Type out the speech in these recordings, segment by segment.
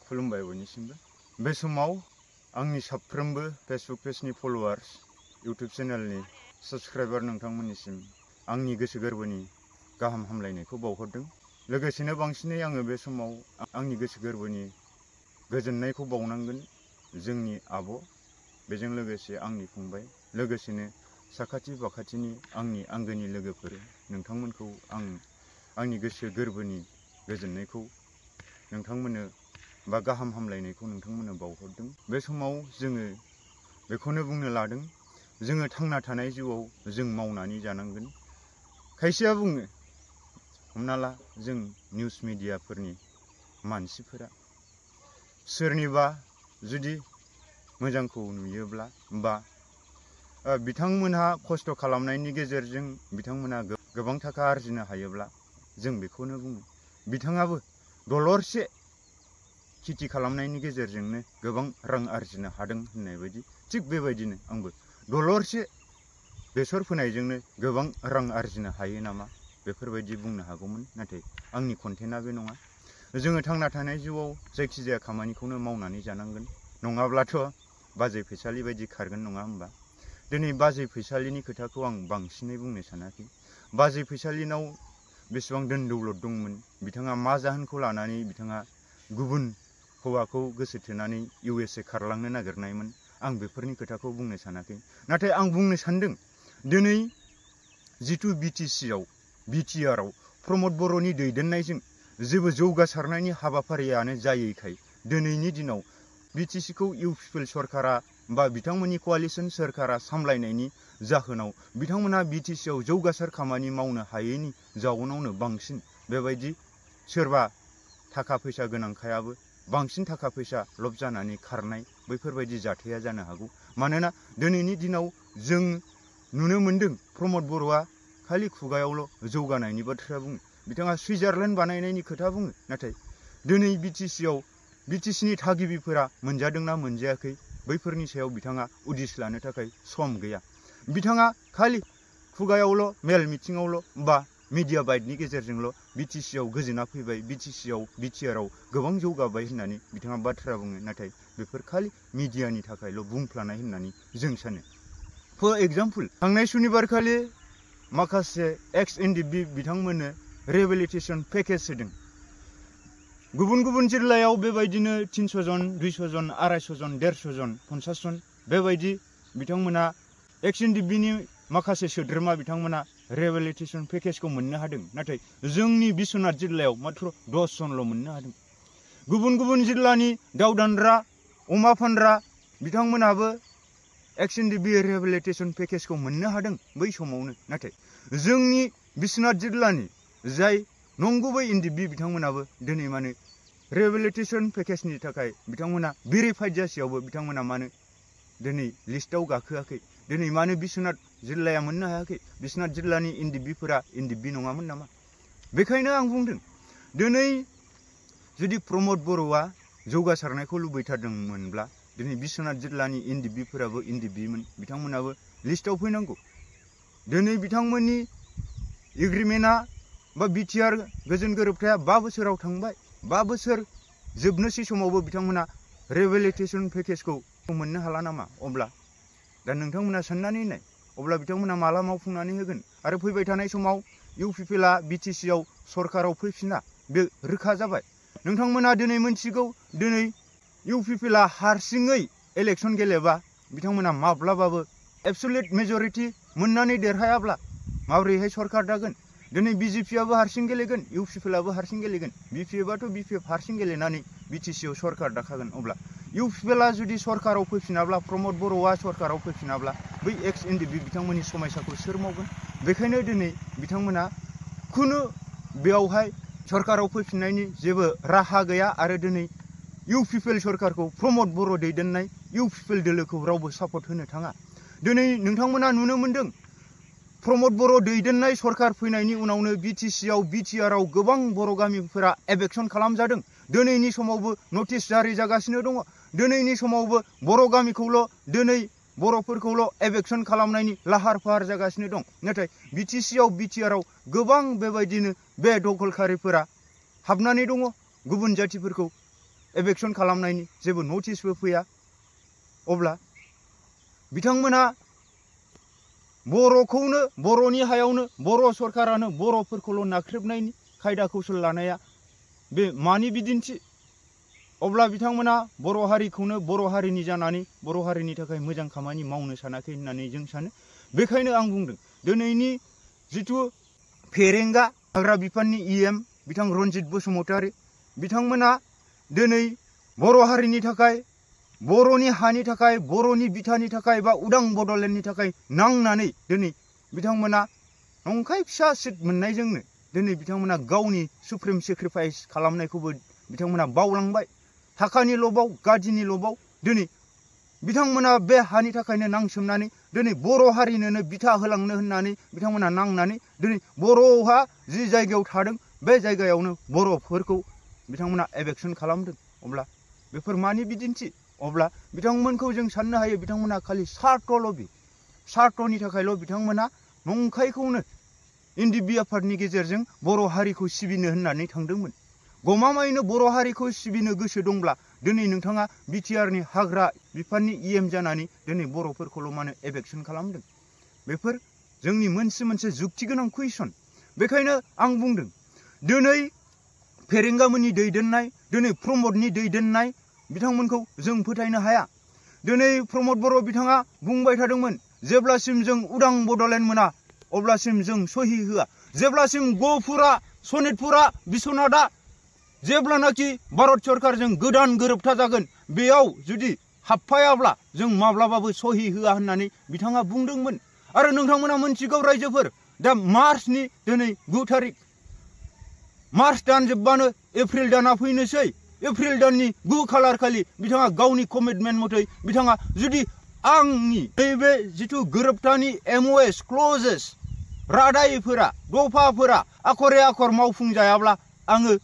खुलुमबाय बयनिसिमबो। बे समाव आंनि साफ्रोमबो फेसबुक पेजनि फलोवार्स, इउट्युब चेनेलनि साबस्क्राइबार नोंथांमोननिसिम आंनि गोसो गोरबोनि गाहाम हामलायनायखौ बावहरदों। लोगोसेनो बांसिनै आङो बे समाव आंनि गोसो गोरबोनि गोजोननायखौ बावनांगोन जोंनि आब', बेजों लोगोसे आंनि फंबाय, लोगोसेनो साखाथि बाखाथिनि आंनि आंगोनि लोगोफोर नोंथांमोनखौ आंनि गोसो गोरबोनि गोजोननायखौ नोंथांमोननो बा गाहाम हामलायनायखौ नोंथांमोननो बावहरदों। बे समाव जोङो बेखौनो बुंनो लादों, जोङो थांना थानाय जिउआव जों मावनानै जानांगोन। खायसेया बुङो, हमना ला जों निउस मिडियाफोरनि मानसिफोरा सोरनिबा जुदि मोजांखौ नुयोब्ला बा बिथांमोनहा खस्थ' खालामनायनि गेजेरजों बिथांमोनहा गोबां थाखा आरजिनो हायोब्ला जों बेखौनो बुङो, बिथाङाबो दलरसे खेथि खालामनायनि गेजेरजोंनो गोबां रां आरजिनो हादों होननाय बायदि। थिग बेबायदिनो आंबो दलरसे बेसर फोनायजोंनो गोबां रां आरजिनो हायो नामा बेफोरबायदि बुंनो हागौमोन। नाथाय आंनि कन्टेन्टआ बे नङा। जोङो थांना थानाय जिउआव जायखिजाया खामानिखौनो मावनानै जानांगोन, नङाब्लाथ' बाजै फैसालि बायदि खारगोन, नङा होमबा? दिनै बाजै फैसालिनि खोथाखौ आं बांसिनै बुंनो सानाखै। बाजै फैसालिनाव बेसेबां धोन दौलत दंमोन, बिथाङा मा जाहोनखौ लानानै बिथाङा गुबुन हौवाखौ गोसो थोनानै USA खारलांनो नागिरनायमोन, आं बेफोरनि खोथाखौ बुंनो सानाखै। नाथाय आं बुंनो सानदों, दिनै जिथु BTR-आव प्रमद बर'नि दैदेननायजों जेबो जौगासारनायनि हाबाफारियानो जायैखाय दिनैनि दिनाव BTC-खौ इउ-पिपल सरकारा बा बिथांमोननि क'आलिसन सरकारा सामलायनायनि जाहोनाव बिथांमोना BTC-आव जौगासार खामानि मावनो हायैनि जाउनावनो बांसिन बेबायदि सोरबा थाखा फैसा गोनांखायाबो बांसिन थाखा फैसा लब जानानै खारनाय बैफोरबायदि जाथाया जानो हागौ। मानोना दिनैनि दिनाव जों नुनो मोन्दों प्रमद बर'आ खालि खुगायावल' जौगानायनि बाथ्रा बुङो, बिथाङा सुइजारलेण्ड बानायनायनि खोथा बुङो, नाथाय दिनै BTC-नि थागिबिफोरा मोनजादोंना मोनजायाखै बैफोरनि सायाव बिथाङा उदिस लानो थाखाय सम गैया। बिथाङा खालि खुगायावल' मेल मिथिङावल' बा मिडिया बाइटनि गेजेरजोंल' BTC-आव गोजोना फैबाय, BTR-आव गोबां जौगाबाय होननानै बिथाङा बाथ्रा बुङो, नाथाय बेफोर खालि मिडियानि थाखायल' बुंफ्लानाय होननानै जों सानो। फर एग्जाम्पल, थांनाय सुनिबारखालि माखासे XNDB बिथांमोननो रिहेबिलिटेसन पेकेज होदों। गुबुन गुबुन जिल्लायाव बेबायदिनो 300 जन, 200 जन, 250 जन, 150 जन, 50 जन बेबायदि बिथांमोना XNDB-नि माखासे सोद्रोमा बिथांमोना रिहेबिलिटेसन पेकेजखौ मोननो हादों। नाथाय जोंनि बिश्वनाथ जिल्लायाव मात्र 10 जनल' मोननो हादों। गुबुन गुबुन जिल्लानि दाउ दानग्रा, अमा फानग्रा बिथांमोनाबो XNDB रिहेबिलिटेसन पेकेजखौ मोननो हादों बै समावनो। नाथाय जोंनि बिश्वनाथ जिल्लानि जाय नंगुबै NDB बिथांमोनाबो दिनै मानो रिहेबिलिटेसन पेकेजनि थाखाय बिथांमोना भेरिफाइड जासेयावबो बिथांमोना मानो दिनै लिस्टआव गाखोआखै? दिनै मानो बिश्वनाथ जिल्लाया मोननो हायाखै? बिश्वनाथ जिल्लानि NDB-फोरा NDB नङामोन नामा? बेखायनो आं बुंदों, दिनै जुदि प्रमद बर'आ जौगासारनायखौ लुबैथारदोंमोनब्ला दिनै बिश्वनाथ जिल्लानि NDB-फोराबो NDB-मोन, बिथांमोनाबो लिस्टआव फैनांगौ। दिनै बिथांमोननि एग्रिमेन्टआ बा BTR गोजोन गोरोबथाया 5 बोसोराव थांबाय। 5 बोसोर जोबनोसै समावबो बिथांमोना रिहेबिलिटेसन पेकेजखौ मोननो हाला नामा? अब्ला दा नोंथांमोना साननानै नाय, अब्ला बिथांमोना माला मावफुंनानै होगोन? आरो फैबाय थानाय समाव इउ-पिपलआ BTC-आव सरकाराव फैफिना, बे रोखा जाबाय। नोंथांमोना दिनै मोनथिगौ, दिनै इउ-पिपलआ हारसिङै इलेक्सन गेलेबा बिथांमोना माब्लाबाबो एबसुलेट मेजरिटि मोननानै देरहायाब्ला माबोरैहाय सरकार दागोन? दिनै BJP-आबो हारसिं गेलेगोन, इउ-पिपलआबो हारसिं गेलेगोन, BPF-आथ' BPF हारसिं गेलेनानै BTC-आव सरकार दाखागोन। अब्ला इउ-पिपलआ जुदि सरकाराव फैफिनाब्ला, प्रमद बर'आ सरकाराव फैफिनाब्ला बै XNDB बिथांमोननि समायसाखौ सोर मावगोन? बेखायनो दिनै बिथांमोना खुनु बेयावहाय सरकाराव फैफिननायनि जेबो राहा गैया। आरो दिनै इउ-पिपल सरकारखौ, प्रमद बर' दैदेननाय इउ-पिपल दोलोखौ रावबो सापर्ट होनो थाङा। दिनै नोंथांमोना नुनो मोन्दों, प्रमद बर' दैदेननाय सरकार फैनायनि उनावनो BTC-आव BTR-आव गोबां बर' गामिफोरा एभेक्सन खालामजादों। दिनैनि समावबो नटिस जारि जागासिनो दङ। दिनैनि समावबो बर' गामिखौल', दिनै बर'फोरखौल' एभेक्सन खालामनायनि लाहार फाहार जागासिनो दं। नाथाय BTC-आव BTR-आव गोबां बेबायदिनो बे दखलकारिफोरा हाबनानै दङ, गुबुन जातिफोरखौ एभेक्सन खालामनायनि जेबो नटिसबो फैया अब्ला बिथांमोना बर'खौनो बर'नि हायावनो बर' सरकारानो बर'फोरखौल' नाख्रेबनायनि खायदा कौशल लानाया बे मानि बिदिन्थि अब्ला बिथांमोना बर' हारिखौनो बर' हारिनि जानानै बर' हारिनि थाखाय मोजां खामानि मावनो सानाखै होननानै जों सानो बेखायनो आं बुंदों दिनैनि जिथु फेरेंगा हाग्रा बिफाननि EM बिथां रनजित बसुमतारी बिथांमोना दिनै बर' हारिनि थाखाय बर'नि हानि थाखाय बर'नि बिथानि थाखाय बा उदां बड'लेण्डनि थाखाय नांनानै दिनै बिथांमोना नंखाय फिसा सिट मोननायजोंनो दिनै बिथांमोना गावनि सुप्रिम सेक्रिफाइस खालामनायखौबो बिथांमोना बावलांबाय थाखानि लबाव गादिनि लबाव दिनै बिथांमोना बे हानि थाखायनो नांसोमनानै दिनै बर' हारिनोनो बिथा होलांनो होननानै बिथांमोना नांनानै दिनै बर'हा जि जायगायाव थादों बे जायगायावनो बर'फोरखौ बिथांमोना एभेक्सन खालामदों अब्ला बेफोर मानि बिदिन्थि अब्ला बिथांमोनखौ जों साननो हायो बिथांमोना खालि स्वार्थनि थाखायल' बिथांमोना नंखायखौनो इन्दिबि आफादनि गेजेरजों बर' हारिखौ सिबिनो होननानै थांदोंमोन गमामायैनो बर' हारिखौ सिबिनो गोसो दंब्ला दिनै नोंथाङा बिटिआरनि हाग्रा बिफाननि EM जानानै दिनै बर'फोरखौल' मानो एभेक्सन खालामदों बेफोर जोंनि मोनसे जुक्ति गोनां कुइसन बेखायनो आं बुंदों दिनै फेरेंगामोननि दैदेननाय दिनै प्रमदनि दैदेननाय बिथांमोनखौ जों फोथायनो हाया दिनै प्रमद बर' बिथाङा बुंबाय थादोंमोन जेब्लासिम जों उदां बड'लेण्ड मोना अब्लासिम जों सहि होआ जेब्लासिम गहपुरा सनितपुरा बिस्वनाथआ जेब्लानाखि भारत सरकारजों गोदान गोरोबथा जागोन बेयाव जुदि हाबफायाब्ला जों माब्लाबाबो सहि होआ होननानै बिथाङा बुंदोंमोन आरो नोंथांमोना मोनथिगौ रायजोफोर दा मार्चनि दिनै 9 तारिख मार्च दान जोबबानो एप्रिल दाना फैनोसै एप्रिल दाननि 9 खालार खालि बिथाङा गावनि कमिटमेन्ट मथै बिथाङा जुदि आंनि नैबे जिथु गोरोबथानि MOS क्लजेस रादायफोरा दफाफोरा आखरे आखर मावफुंजायाब्ला आङो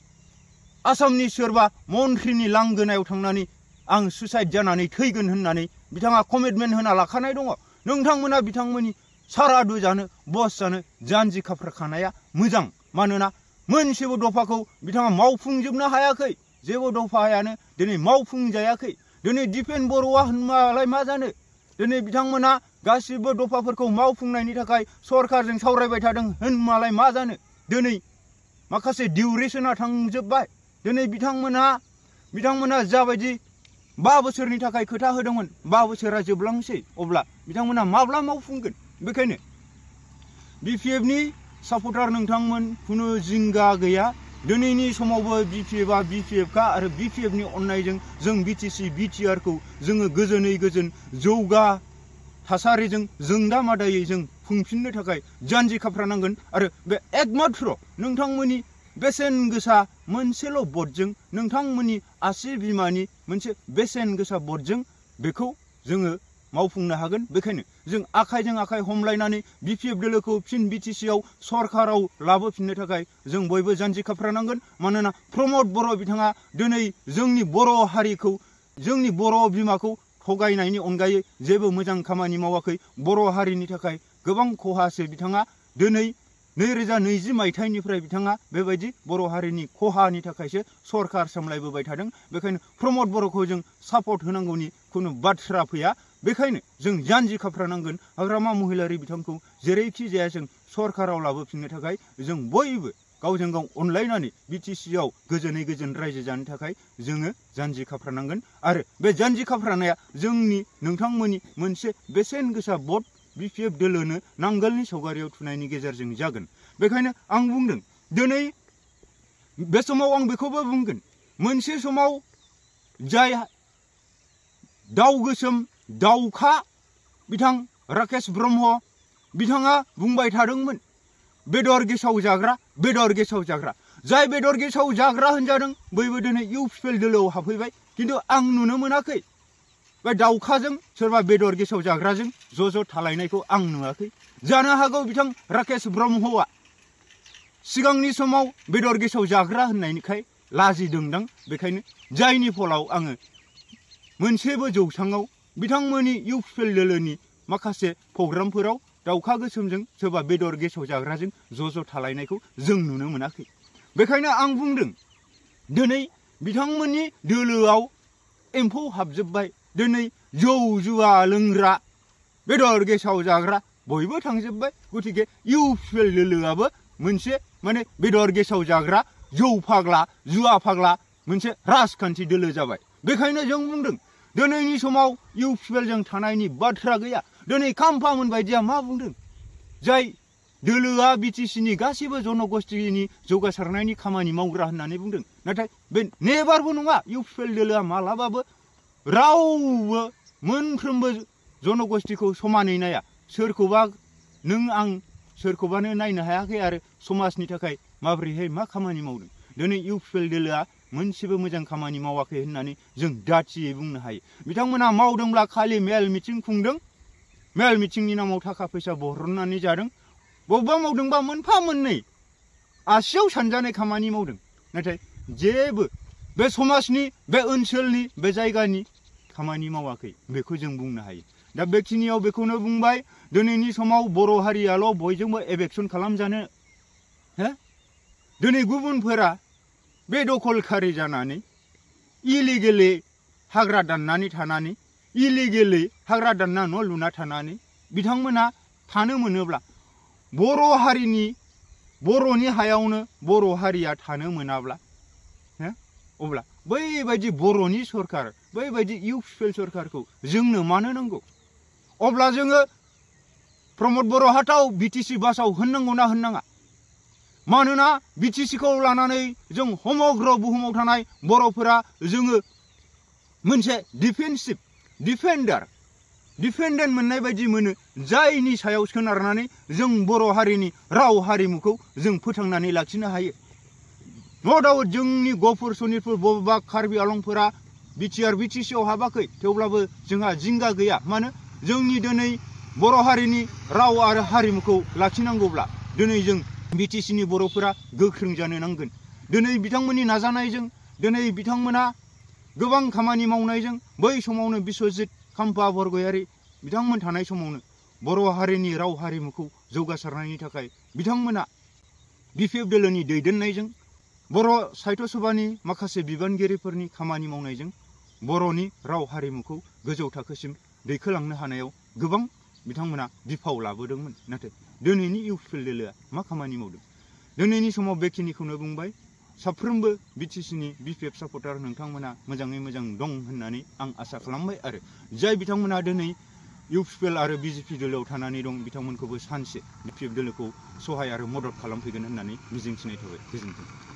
आसामनि सोरबा मन्थ्रिनि लांगोनायाव थांनानै आं सुसाइड जानानै थैगोन होननानै बिथाङा कमिटमेन्ट होना लाखानाय दङ नोंथांमोना बिथांमोननि सारादु जानो बस जानो जानजि खाफ्राखानाया मोजां मानोना मोनसेबो दफाखौ बिथाङा मावफुंजोबनो हायाखै जेबो दफायानो दिनै मावफुंजायाखै दिनै दिपेन बर'आ होनबालाय मा जानो दिनै बिथांमोना गासिबो दफाफोरखौ मावफुंनायनि थाखाय सरकारजों सावरायबाय थादों होनबालाय मा जानो दिनै माखासे डिउरेसना थांजोबबाय दिनै बिथांमोना जाबायदि 5 बोसोरनि थाखाय खोथा होदोंमोन 5 बोसोरा जोबलांसै अब्ला बिथांमोना माब्ला मावफुंगोन बेखायनो BPFनि सापर्टार नोंथांमोन खुनु जिंगा गैया दिनैनि समावबो BPFआ BPFखा आरो BPFनि अननायजों जों BTC BTRखौ जोङो गोजोनै गोजोन जौगा थासारिजों जोंदा मादायै जों खुंफिननो थाखाय जानजि खाफ्रानांगोन आरो बे एकमात्र नोंथांमोननि बेसेन गोसा मोनसेल' भटजों नोंथांमोननि आसि बिमानि मोनसे बेसेन गोसा भटजों बेखौ जोङो मावफुंनो हागोन बेखायनो जों आखाइजों आखाइ हमलायनानै BPF दोलोखौ फिन BTCआव सरकाराव लाबोफिननो थाखाय जों बयबो जानजि खाफ्रानांगोन मानोना प्रमद बर' बिथाङा दिनै जोंनि बर' हारिखौ जोंनि बर' बिमाखौ थगायनायनि अनगायै जेबो मोजां खामानि मावाखै बर' हारिनि थाखाय गोबां खहासो बिथाङा दिनै 2020 मायथाइनिफ्राय बिथाङा बेबायदि बर' हारिनि खहानि थाखायसो सरकार सामलायबोबाय थादों बेखायनो प्रमद बर'खौ जों सापर्ट होनांगौनि खुनु बाथ्रा फैया बेखायनो जों जानजि खाफ्रानांगोन हाग्रामा महिलारि बिथांखौ जेरैखि जाया जों सरकाराव लाबोफिननो थाखाय जों बयबो गावजों गाव अनलायनानै BTCआव गोजोनै गोजोन रायजो जानो थाखाय जोङो जानजि खाफ्रानांगोन आरो बे जानजि खाफ्रानाया जोंनि नोंथांमोननि मोनसे बेसेन गोसा भट BPF दोलोनो नांगोलनि सावगारियाव थुनायनि गेजेरजों जागोन बेखायनो आं बुंदों दिनै बे समाव आं बेखौबो बुंगोन मोनसे समाव जाय दाव गोसोम दावखा बिथां राकेश ब्रह्म बिथाङा बुंबाय थादोंमोन बेदर गेसाव जाग्रा जाय बेदर गेसाव जाग्रा होनजादों बयबो दिनै UPL दोलोआव हाबफैबाय किन्तु आं नुनो मोनाखै बे दावखाजों सोरबा बेदर गेसाव जाग्राजों ज' थालायनायखौ आं नुवाखै जानो हागौ बिथां राकेश ब्रह्मआ सिगांनि समाव बेदर गेसाव जाग्रा होननायनिखाय लाजिदोंदां बेखायनो जायनि फलाव आङो मोनसेबो जौसाङाव बिथांमोननि UPL दोलोनि माखासे प्रग्रामफोराव दावखा गोसोमजों सोरबा बेदर गेसाव जाग्राजों ज' थालायनायखौ जों नुनो मोनाखै बेखायनो आं बुंदों दिनै बिथांमोननि दोलोआव एम्फौ हाबजोब्बाय। दिनै जौ जुवा लोंग्रा, बेदर गेसाव जाग्रा बयबो थांजोब्बाय। गतिके इउपिपिएल दोलोआबो मोनसे माने बेदर गेसाव जाग्रा, जौ फाग्ला, जुवा फाग्ला मोनसे राजखान्थि दोलो जाबाय। बेखायनो जों बुंदों दिनैनि समाव इउपिपिएलजों थानायनि बाथ्रा गैया। दिनै खाम्फामोन बायदिया मा बुंदों? जाय दोलोआ बिटिसिनि गासैबो जनगोष्ठीनि जौगासारनायनि खामानि मावग्रा होननानै बुंदों। नाथाय बे नेबारबो नङा। इउपिपिएल दोलोआ मालाबाबो रावबो मोनफ्रोमबो जनगोष्ठीखौ समानै नाया। सोरखौबा नों आं सोरखौबानो नायनो हायाखै आरो समाजनि थाखाय माबोरैहाय मा खामानि मावदों। दिनै इउपिपिएल दोलोआ मोनसेबो मोजां खामानि मावाखै होननानै जों दाथियै बुंनो हायो। बिथांमोना मावदोंब्ला खालि मेल मिटिं खुंदों, मेल मिटिंनि नामाव थाखा फैसा बरननानै जादों। बबेबा मावदोंबा मोनफा मोननै आसियाव सानजानाय खामानि मावदों। नाथाय जेबो बे समाजनि, बे ओनसोलनि, बे जायगानि खामानि मावाखै बेखौ जों बुंनो हायो। दा बेखिनियाव बेखौनो बुंबाय, दिनैनि समाव बर' हारियाल' बयजोंबो एभेक्सन खालामजानो, दिनै गुबुनफोरा बे दखलखारि जानानै इलिगेलि हाग्रा दाननानै थानानै, इलिगेलि हाग्रा दानना न' लुना थानानै बिथांमोना थानो मोनोब्ला, बर' हारिनि, बर'नि हायावनो बर' हारिया थानो मोनाब्ला, अब्ला बैबायदि बर'नि सरखार, बैबायदि इउपिपिएल सरखारखौ जोंनो मानो नांगौ? अब्ला जोङो प्रमद बर' हाथाव बिटिसि बासाव होननांगौना होननाङा? मानोना बिटिसिखौ लानानै जों समग्र बुहुमाव थानाय बर'फोरा जोङो मोनसे डिफेन्सिभ, डिफेन्डेन्ट मोननाय बायदि मोनो, जायनि सायाव सोनारनानै जों बर' हारिनि राव हारिमुखौ जों फोथांनानै लाखिनो हायो। न' डाउट जोंनि गफुर सनितपुर बबेबा कार्बि आलंफोरा बिटिआर बिटिसिआव हाबाखै, थेवब्लाबो जोंहा जिंगा गैया। मानो? जोंनि दिनै बर' हारिनि राव आरो हारिमुखौ लाखिनांगौब्ला दिनै जों बिटिसिनि बर'फोरा गोख्रों जानो नांगोन। दिनै बिथांमोननि नाजानायजों, दिनै बिथांमोना गोबां खामानि मावनायजों, बै समावनो बिस्वजित खाम्फा बरगयारी बिथांमोन थानाय समावनो बर' हारिनि राव हारिमुखौ जौगासारनायनि थाखाय बिथांमोना बिपिएफ दोलोनि दैदेननायजों, बर' साहित्य सभानि माखासे बिबानगिरिफोरनि खामानि मावनायजों बर'नि राव हारिमुखौ गोजौ थाखोसिम दैखोलांनो हानायाव गोबां बिथांमोना बिफाव लाबोदोंमोन। नाथाय दिनैनि इउपिपिएल दोलोआ मा खामानि मावदों? दिनैनि समाव बेखिनिखौनो बुंबाय। साफ्रोमबो बिटिसिनि बिपिएफ सापर्टार नोंथांमोना मोजाङै मोजां दं होननानै आं आसा खालामबाय। आरो जाय बिथांमोना दिनै इउपिपिएल आरो बिजेपि दोलोआव थानानै दं, बिथांमोनखौबो सानसे बिपिएफ दोलोखौ सहाय आरो मदद खालामफैगोन होननानै मिजिंथिनाय थाबाय। गोजोन्थों।